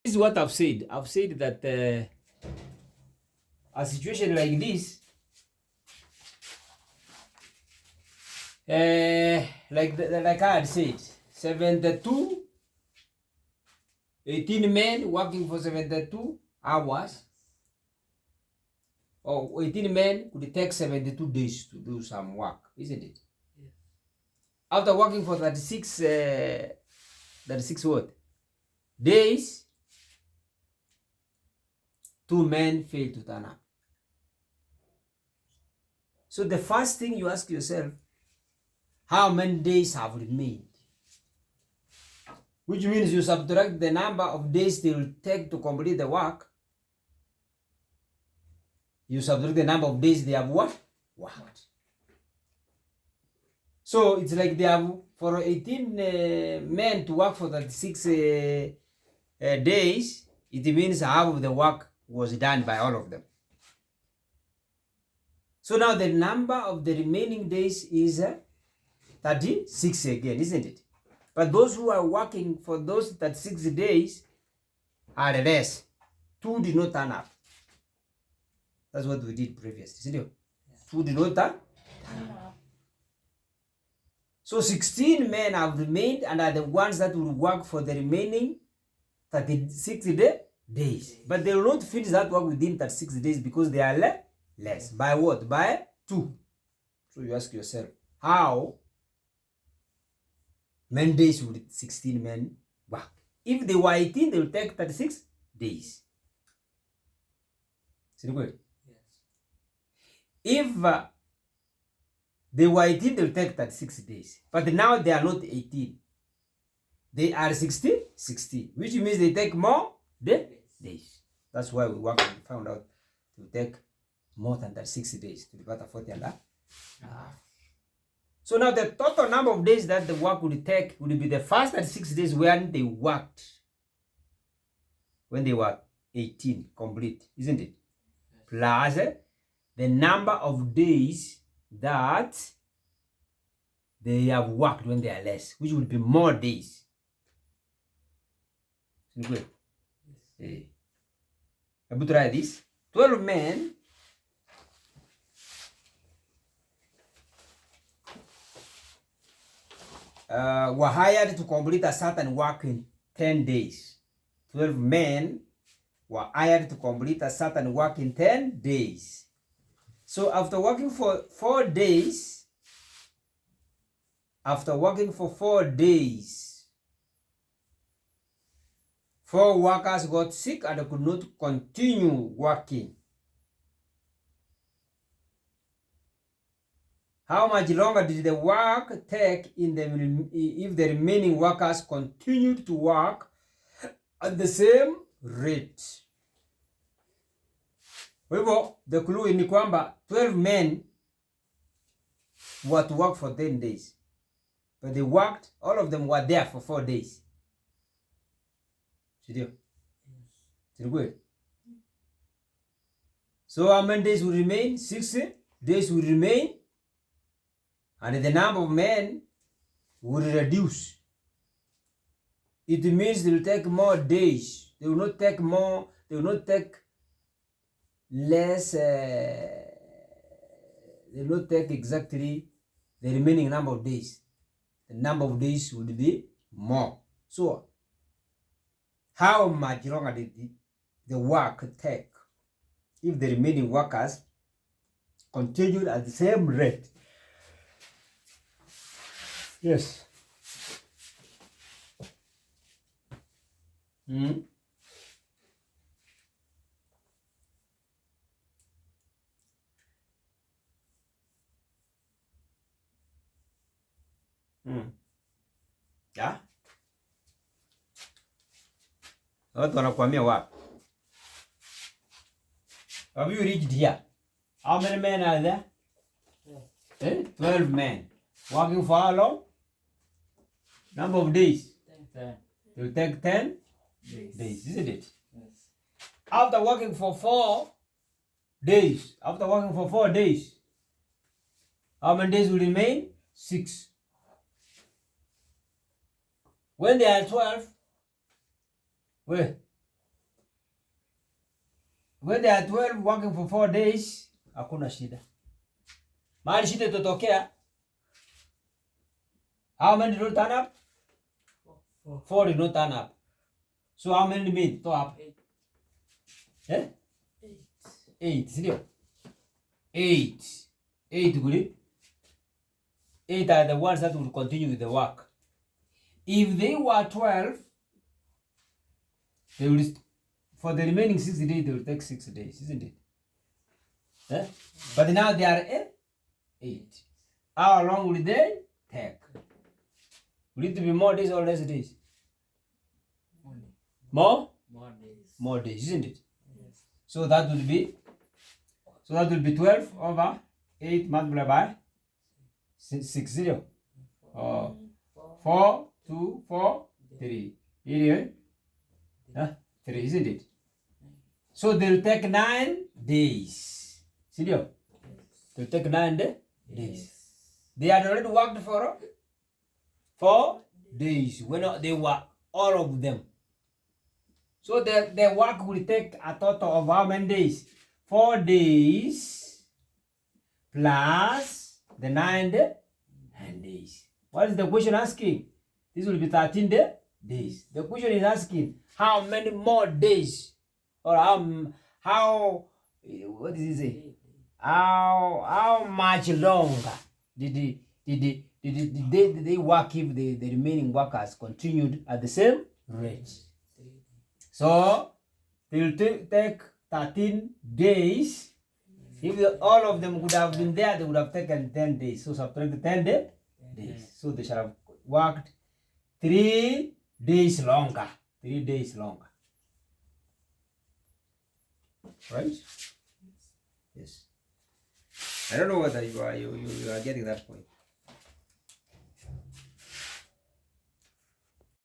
This is what I've said. I've said that a situation like this, like I had said, 18 men working for 72 hours, or 18 men could take 72 days to do some work, isn't it? Yeah. After working for 36 what? Days, 2 men failed to turn up. So the first thing you ask yourself, how many days have remained? Which means you subtract the number of days they will take to complete the work. You subtract the number of days they have worked. So it's like they have, for 18 men to work for 36 days, it means half of the work was done by all of them. So now the number of the remaining days is 36 again, isn't it? But those who are working for those 36 days are less. 2 did not turn up. That's what we did previously, isn't it? Yes. 2 did not turn up. So 16 men have remained and are the ones that will work for the remaining 36 days. But they will not finish that work within 36 days because they are less. By what? By 2. So you ask yourself, how many days would 16 men work? If they were 18, they will take 36 days. Is it good? Yes. If they were 18, they will take 36 days. But now they are not 18. They are 16, which means they take more days. That's why we worked and found out to take more than 36 days to divide 40 and a half. So now the total number of days that the work would take would be the first 36 days when they worked, when they were 18 complete, isn't it? Yes. Plus the number of days that they have worked when they are less, which would be more days. Good. Yes. Let me try this. 12 men were hired to complete a certain work in 10 days. 12 men were hired to complete a certain work in 10 days. So after working for 4 days, 4 workers got sick and could not continue working. How much longer did the work take if the remaining workers continued to work at the same rate? Kwa hivyo, the clue ni kwamba 12 men were to work for 10 days. But they worked, all of them were there for 4 days. Yes. Good. So how many days will remain? 6 days will remain. And the number of men will reduce. It means they will take more days. They will not take more, they will not take less, they will not take exactly the remaining number of days. The number of days would be more. So, how much longer did the work take if the remaining workers continued at the same rate? Yes. Yeah? Watu wanakuambia wapi? Have you reached here? How many men are there? 12 men. Working for how long? Number of days? 10. It will take 10 days, isn't it? Yes. After working for 4 days, how many days will remain? 6. When they are 12, when they are 12 working for 4 days, hakuna shida. Mahali shida itatokea, how many did not turn up? 4 did not turn up. So how many made to up? 8. 8, sindio? 8. 8 good. 8 are the ones that will continue with the work. If they were 12, they will, for the remaining 6 days, they will take 6 days, isn't it? But now they are 8. How long will they take? Will it be more days or less days? More days. More days, isn't it? Yes. So that will be 12 over 8 multiplied by 60. 4, 2, 4, 3. Here, 3, isn't it? So they will take 9 days. See you? They will take 9 days. They had already worked for 4 days when they work, all of them. So the work will take a total of how many days? 4 days plus the 9 days. What is the question asking? This will be 13 days. The question is asking how many more days, or how what does it say? How much longer did they work if the remaining workers continued at the same rate? So they will take 13 days. If all of them would have been there, they would have taken 10 days. So subtract the 10 days. So they shall have worked 3 days longer. 3 days longer. Right? Yes. I don't know whether you are getting that point.